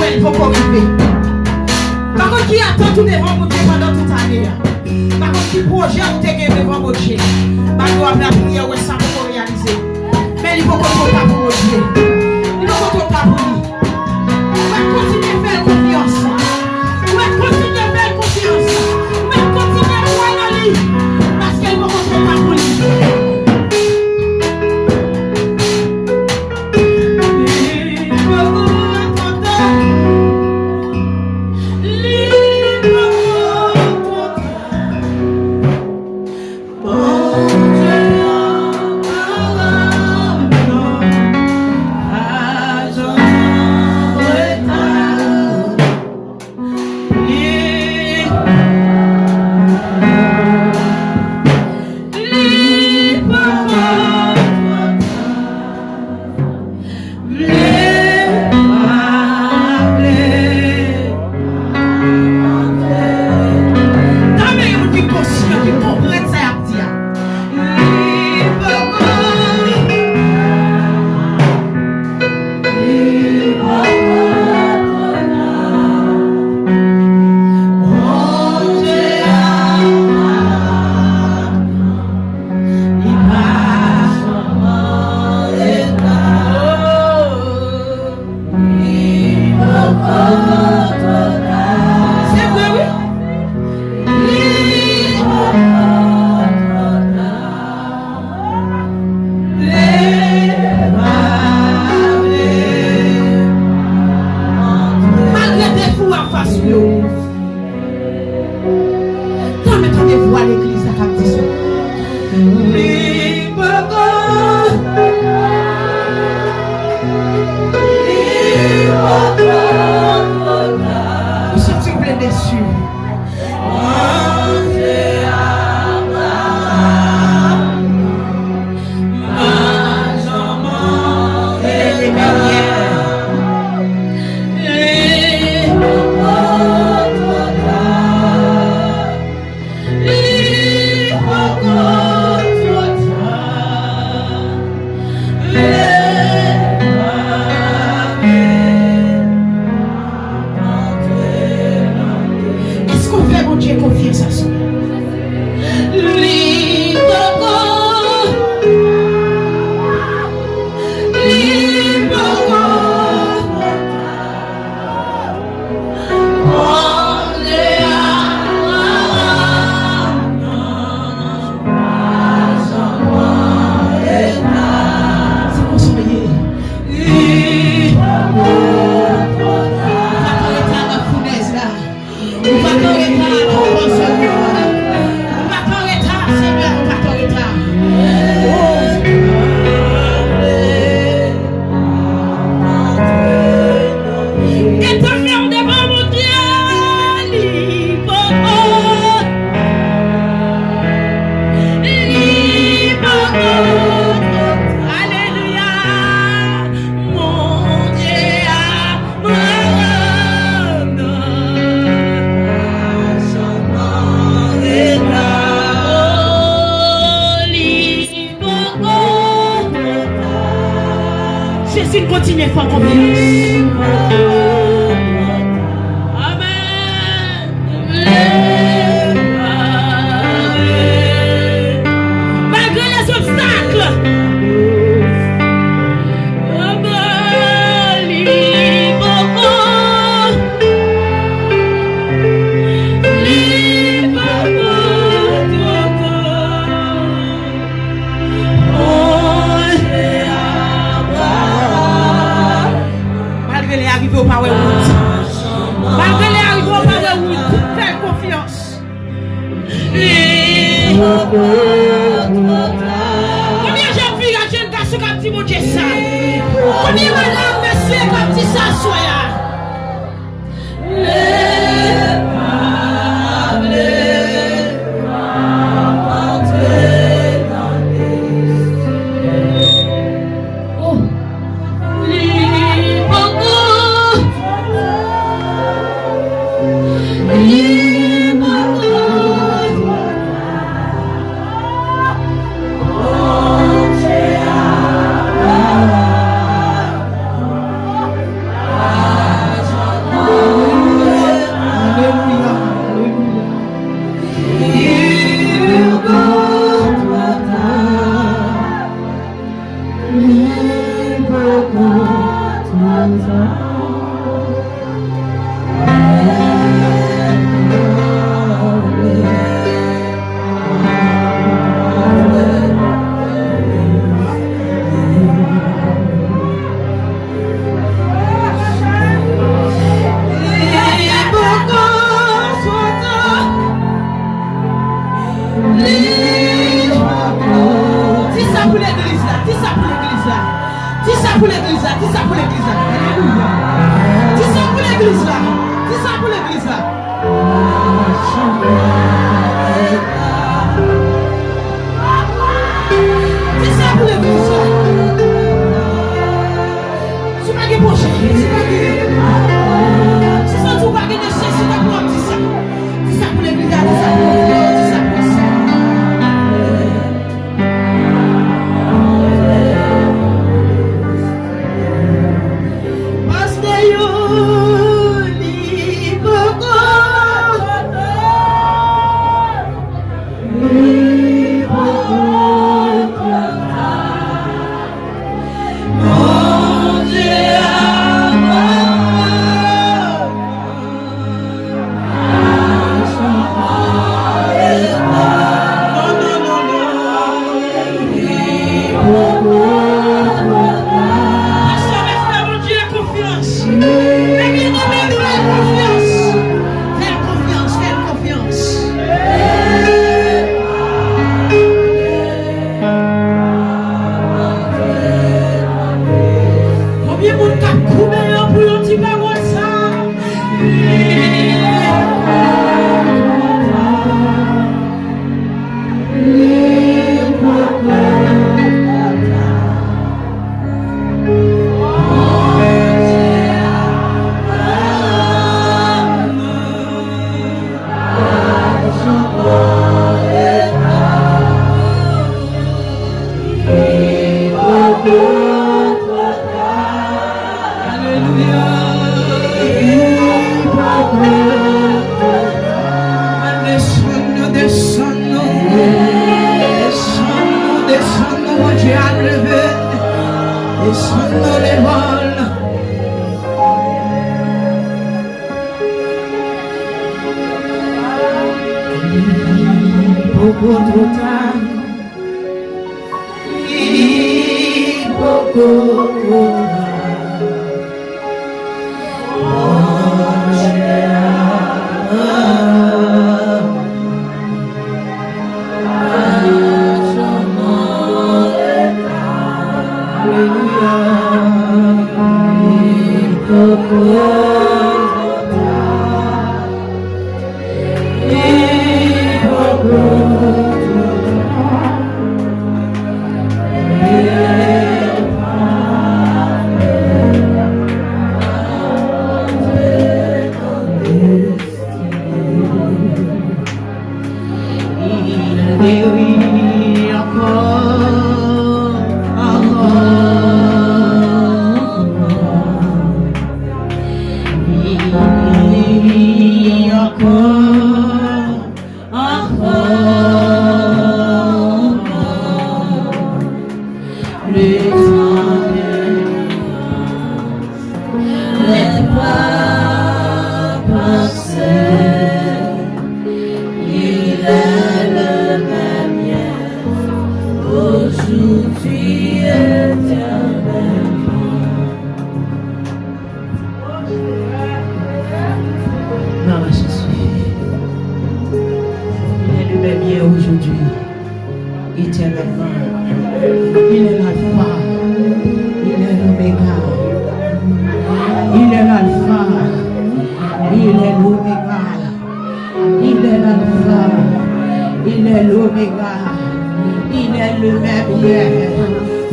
mais il faut qu'on vive. Par contre, qui attend tout devant mon Dieu pendant toute l'année. Par contre, qui projet ou te gagné devant mon Dieu. Par contre, la prière, ouais, ça pour réaliser. Mais il faut qu'on soit pour mon Dieu. Il faut qu'on soit pour lui. On va continuer à faire confiance. On va continuer à faire confiance. On va continuer à croire en lui. Parce qu'il faut qu'on soit pour lui. Jésus continue à faire confiance. Combien j'ai vu la jeune garçon qui dit mon Dieu ça? Combien madame, monsieur qui dit ça soya? pour l'église là. Dis ça pour l'église là. Alléluia. Dis ça pour l'église là. Dis ça pour l'église là. Dis ça pour l'église là. Tu m'as dit prochain. Si ça tu vas gagner nécessité pour dire ça. Dis ça pour l'église là. Dis ça pour l'église. Dis ça pour ça.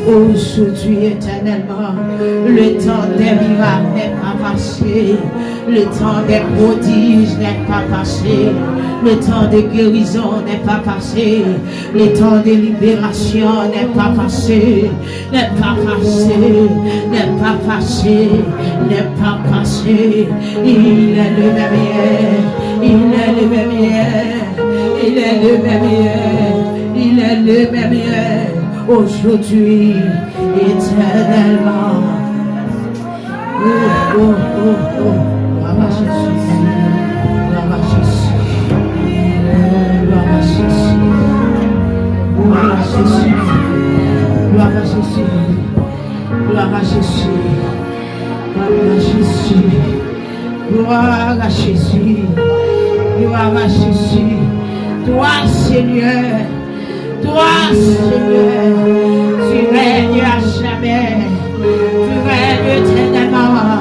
Aujourd'hui éternellement, le temps des miracles n'est pas passé, le temps des prodiges n'est pas passé, le temps de guérison n'est pas passé, le temps de libération n'est pas passé, n'est pas passé, n'est pas passé, n'est pas passé. Il est le même hier, il est le même hier, il est le même hier, il est le même hier. Aujourd'hui, éternellement. Oh, oh, oh, oh. Gloire à Jésus. Gloire à Jésus. Gloire à Jésus. Gloire à Jésus. Gloire à Jésus. Gloire à Jésus. Gloire à Jésus. Gloire à Jésus. Gloire à Jésus. Toi, Seigneur. Toi, Seigneur, tu règnes à jamais. éternellement.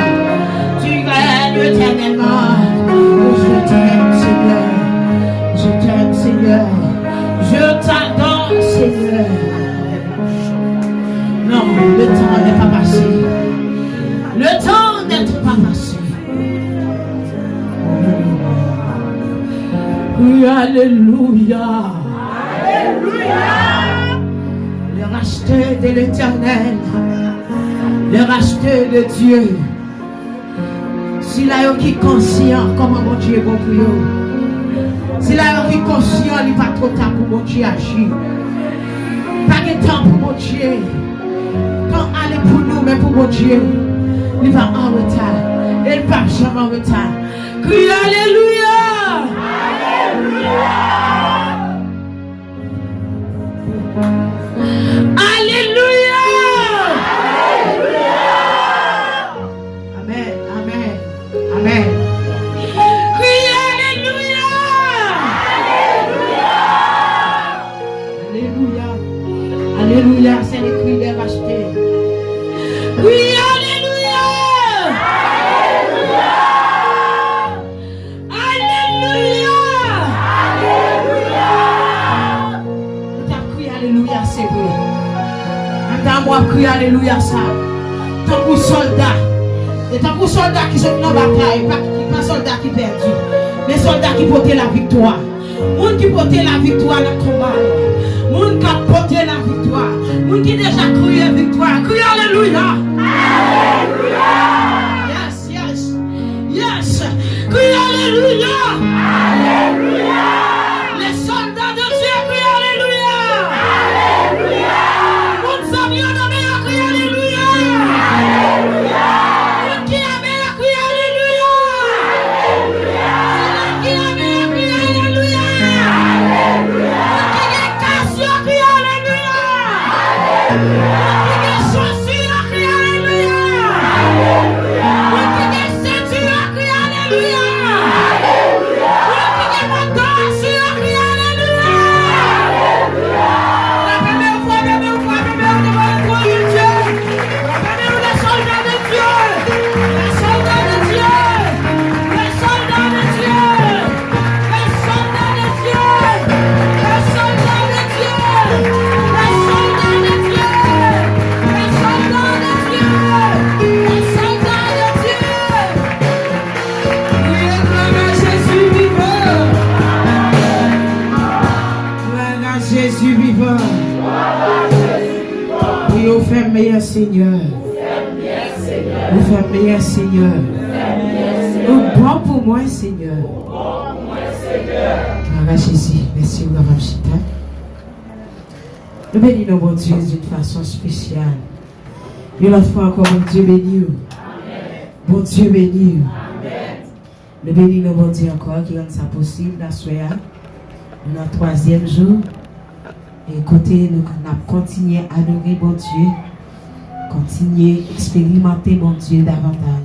Tu règnes éternellement. Je t'aime, Seigneur. Je t'aime, Seigneur. Je t'adore, Seigneur. Non, le temps n'est pas passé. Le temps n'est pas passé. Oui, alléluia. Alléluia. Le racheteur de l'Éternel. Le racheteur de Dieu. Si là qui est conscient comment mon Dieu est bon pour eux. Si là qui est conscient, il n'est pas trop tard pour mon Dieu agir. Pas de temps pour mon Dieu. Quand aller pour nous, mais pour mon Dieu, il va en retard. Il ne va jamais en retard. Crie alléluia. Alléluia. Amen, amen, amen. Crie alléluia. Alléluia. Alléluia, c'est le cri des rachetés. Crie alléluia. Alléluia. Alléluia, c'est vrai. Maintenant, moi, crie alléluia, ça. Tant que soldats, et tant que soldats qui sont dans la bataille, pas soldats qui perdent, mais soldats qui portent la victoire. Moun qui portent la victoire dans le combat. Moun qui portent la victoire. Moun qui déjà crié victoire. Crie alléluia. Alléluia. Yes, yes, yes. Crie alléluia. Alléluia. Les soldats de Dieu crient alléluia. Alléluia. Moun savions nommé à crier alléluia. Alléluia. Moun qui aime à crier alléluia. Alléluia. Qui aime à crier alléluia. Alléluia. Qui est cassé à crier alléluia. Alléluia. Qui est choisi à crier alléluia. Alléluia. Qui est séduit à crier alléluia. Alléluia. Qui est menacé à crier alléluia. Alléluia. La première fois de Dieu. Les soldats de Dieu. Les soldats de Dieu. Les soldats de Dieu. Les soldats de Dieu. Les soldats de Dieu. Les soldats de Dieu. Les soldats de Dieu. Les soldats de Dieu. Priez gloire à Jésus vivant. Gloire à Jésus vivant. Oui, au fait meilleur Seigneur. Au fait meilleur Seigneur. Au bon pour moi Seigneur. Gloire à Jésus. Merci Madame Chita. Nous bénissons mon Dieu d'une façon spéciale. Une autre fois encore, mon Dieu béni. Bon Dieu béni. Nous bénissons mon Dieu encore qui rend ça possible la soirée. Notre troisième jour. Et côté, nous avons continué à adorer bon Dieu. Continuer à expérimenter bon Dieu davantage.